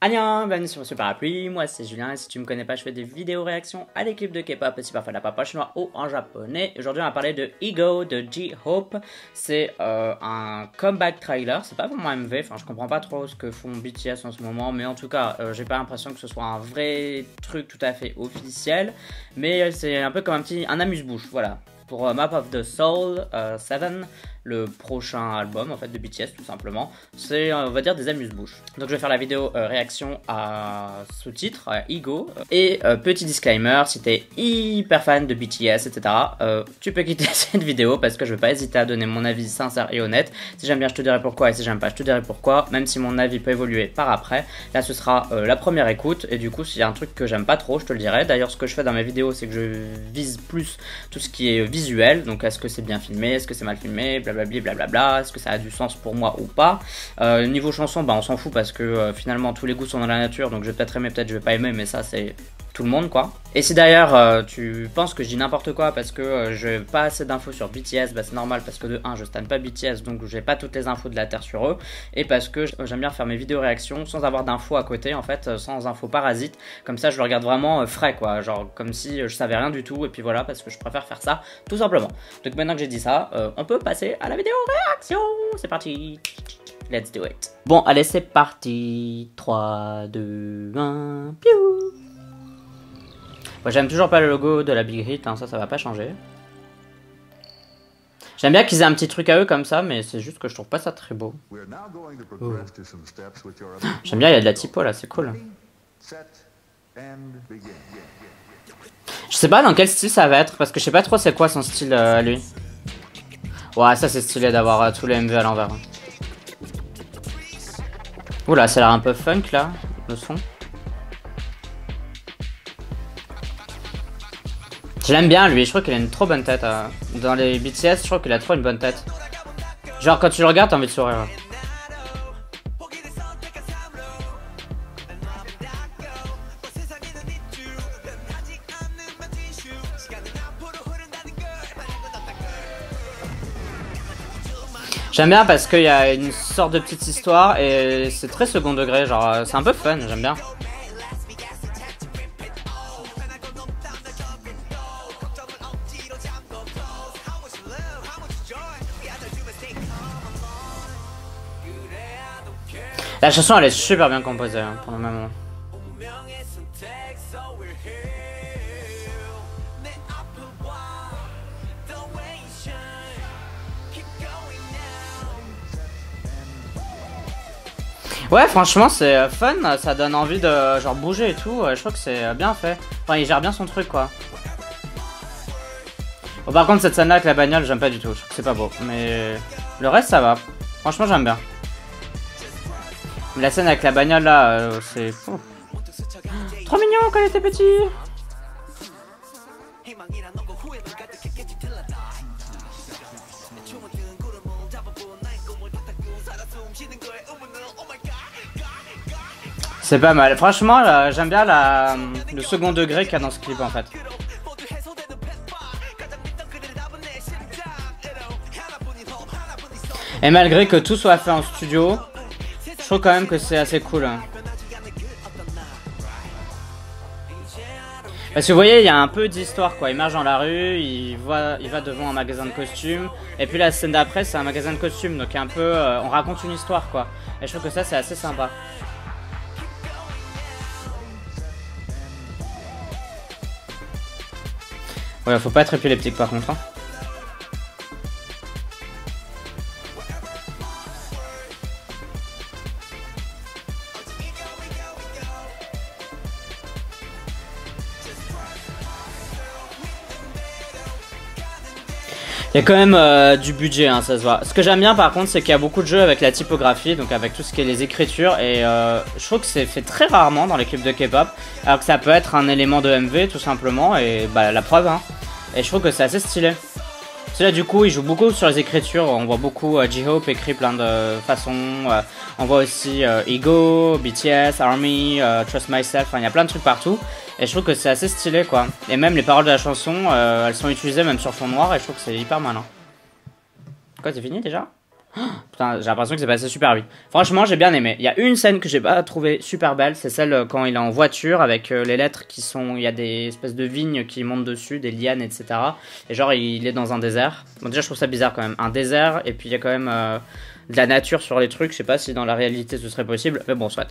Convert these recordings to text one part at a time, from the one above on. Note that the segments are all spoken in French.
Annyeong, bienvenue sur Monsieur Parapluie, moi c'est Julien et si tu me connais pas je fais des vidéos réactions à des clips de K-pop et si parfois la papa chinois ou en japonais. Aujourd'hui on va parler de Ego de J-Hope, c'est un comeback trailer, c'est pas vraiment MV, enfin je comprends pas trop ce que font BTS en ce moment mais en tout cas j'ai pas l'impression que ce soit un vrai truc tout à fait officiel mais c'est un peu comme un amuse-bouche, voilà. Pour Map of the Soul 7, le prochain album en fait de BTS tout simplement, c'est on va dire des amuse-bouches. Donc je vais faire la vidéo réaction à ce titre, à Ego. Et petit disclaimer, si t'es hyper fan de BTS etc, tu peux quitter cette vidéo parce que je vais pas hésiter à donner mon avis sincère et honnête. Si j'aime bien je te dirai pourquoi et si j'aime pas je te dirai pourquoi, même si mon avis peut évoluer par après. Là ce sera la première écoute et du coup s'il y a un truc que j'aime pas trop je te le dirai. D'ailleurs ce que je fais dans mes vidéos c'est que je vise plus tout ce qui est visuel, donc est-ce que c'est bien filmé, est-ce que c'est mal filmé, blablabla, blablabla, est-ce que ça a du sens pour moi ou pas. Niveau chanson, bah on s'en fout parce que finalement tous les goûts sont dans la nature, donc je vais peut-être aimer, peut-être je vais pas aimer, mais ça c'est tout le monde quoi. Et si d'ailleurs tu penses que je dis n'importe quoi parce que je n'ai pas assez d'infos sur BTS, bah c'est normal parce que de 1 je stan pas BTS donc j'ai pas toutes les infos de la terre sur eux, et parce que j'aime bien faire mes vidéos réactions sans avoir d'infos à côté en fait, sans infos parasites, comme ça je le regarde vraiment frais quoi, genre comme si je savais rien du tout et puis voilà, parce que je préfère faire ça tout simplement. Donc maintenant que j'ai dit ça, on peut passer à la vidéo réaction, c'est parti. Let's do it. Bon, allez, c'est parti. 3, 2, 1, piou. Bon, j'aime toujours pas le logo de la Big Hit, hein, ça va pas changer. J'aime bien qu'ils aient un petit truc à eux comme ça, mais c'est juste que je trouve pas ça très beau. J'aime bien, il y a de la typo là, c'est cool. Je sais pas dans quel style ça va être, parce que je sais pas trop c'est quoi son style à lui. Ouais, ça c'est stylé d'avoir tous les MV à l'envers. Oula, ça a l'air un peu funk là, le son. Je l'aime bien lui, je trouve qu'il a une trop bonne tête. Dans les BTS, je trouve qu'il a trop une bonne tête. Genre quand tu le regardes, t'as envie de sourire. J'aime bien parce qu'il y a une sorte de petite histoire et c'est très second degré, genre c'est un peu fun, j'aime bien. La chanson elle est super bien composée hein, pour le moment. Ouais, franchement c'est fun, ça donne envie de genre bouger et tout, je trouve que c'est bien fait. Enfin il gère bien son truc quoi. Bon par contre cette scène là avec la bagnole j'aime pas du tout, je trouve que c'est pas beau. Mais le reste ça va, franchement j'aime bien. Mais la scène avec la bagnole là c'est fou. Trop mignon quand il était petit. C'est pas mal, franchement j'aime bien le second degré qu'il y a dans ce clip en fait. Et malgré que tout soit fait en studio, je trouve quand même que c'est assez cool. Parce que vous voyez, il y a un peu d'histoire quoi, il marche dans la rue, il va devant un magasin de costumes, et puis la scène d'après c'est un magasin de costumes, donc un peu, on raconte une histoire quoi. Et je trouve que ça c'est assez sympa. Ouais, faut pas être épileptique par contre. Hein. Il y a quand même du budget, hein, ça se voit. Ce que j'aime bien par contre, c'est qu'il y a beaucoup de jeux avec la typographie, donc avec tout ce qui est les écritures, et je trouve que c'est fait très rarement dans les clips de K-pop, alors que ça peut être un élément de MV tout simplement, et bah la preuve, hein. Et je trouve que c'est assez stylé. Parce que là du coup, il joue beaucoup sur les écritures, on voit beaucoup J-Hope écrit plein de façons, on voit aussi Ego, BTS, ARMY, Trust Myself, enfin il y a plein de trucs partout. Et je trouve que c'est assez stylé quoi. Et même les paroles de la chanson, elles sont utilisées même sur fond noir et je trouve que c'est hyper malin. Quoi, c'est fini déjà? Putain, j'ai l'impression que c'est passé super vite. Franchement, j'ai bien aimé. Il y a une scène que j'ai pas trouvée super belle, c'est celle quand il est en voiture avec les lettres qui sont... Il y a des espèces de vignes qui montent dessus, des lianes, etc. Et genre, il est dans un désert. Bon, déjà, je trouve ça bizarre quand même. Un désert, et puis il y a quand même de la nature sur les trucs. Je sais pas si dans la réalité ce serait possible, mais bon, soit.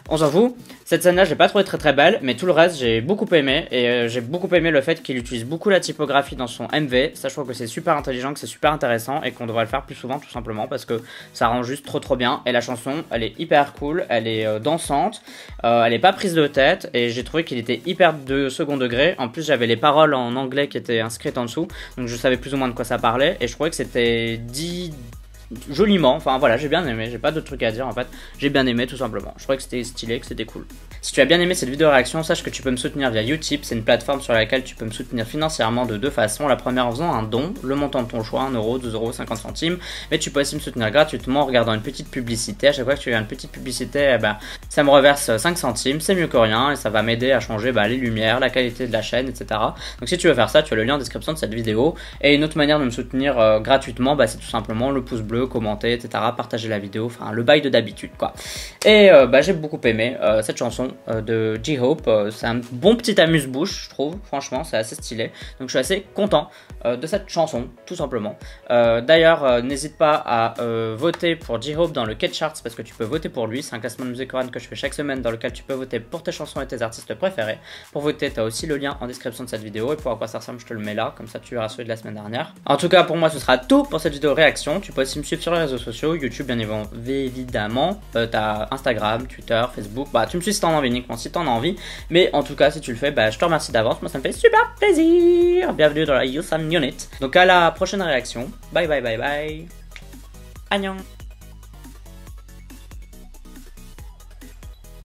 On s'en fout. Cette scène-là, j'ai pas trouvé très belle, mais tout le reste, j'ai beaucoup aimé. Et j'ai beaucoup aimé le fait qu'il utilise beaucoup la typographie dans son MV. Ça, je trouve que c'est super intelligent, que c'est super intéressant et qu'on devrait le faire plus souvent, tout simplement, parce que ça rend juste trop bien. Et la chanson, elle est hyper cool, elle est dansante, elle est pas prise de tête, et j'ai trouvé qu'il était hyper de second degré. En plus, j'avais les paroles en anglais qui étaient inscrites en dessous, donc je savais plus ou moins de quoi ça parlait, et je trouvais que c'était dit joliment. Enfin voilà, j'ai bien aimé, j'ai pas d'autres trucs à dire en fait, j'ai bien aimé tout simplement. Je trouvais que c'était stylé, que c'était cool. Si tu as bien aimé cette vidéo réaction, sache que tu peux me soutenir via Utip, c'est une plateforme sur laquelle tu peux me soutenir financièrement de deux façons. La première en faisant un don, le montant de ton choix, 1 euro, 2 euros, 50 centimes, mais tu peux aussi me soutenir gratuitement en regardant une petite publicité. À chaque fois que tu as une petite publicité, ça me reverse 5 centimes, c'est mieux que rien et ça va m'aider à changer les lumières, la qualité de la chaîne, etc. Donc si tu veux faire ça, tu as le lien en description de cette vidéo. Et une autre manière de me soutenir gratuitement, c'est tout simplement le pouce bleu, commenter, etc. Partager la vidéo, enfin le bail de d'habitude quoi. Et j'ai beaucoup aimé cette chanson de J-Hope, c'est un bon petit amuse-bouche je trouve, franchement c'est assez stylé, donc je suis assez content de cette chanson tout simplement. D'ailleurs n'hésite pas à voter pour J-Hope dans le K-Charts parce que tu peux voter pour lui, c'est un classement de musique coréenne que je fais chaque semaine dans lequel tu peux voter pour tes chansons et tes artistes préférés. Pour voter tu as aussi le lien en description de cette vidéo et pour à quoi ça ressemble je te le mets là, comme ça tu verras celui de la semaine dernière. En tout cas pour moi ce sera tout pour cette vidéo réaction, tu peux aussi me suivre sur les réseaux sociaux, YouTube bien évidemment, t'as Instagram, Twitter, Facebook, tu me suis si t'en as envie, uniquement si t'en as envie, mais en tout cas si tu le fais, je te remercie d'avance, moi ça me fait super plaisir. Bienvenue dans la Youssam Unit. Donc à la prochaine réaction, bye bye bye bye, Annyeong.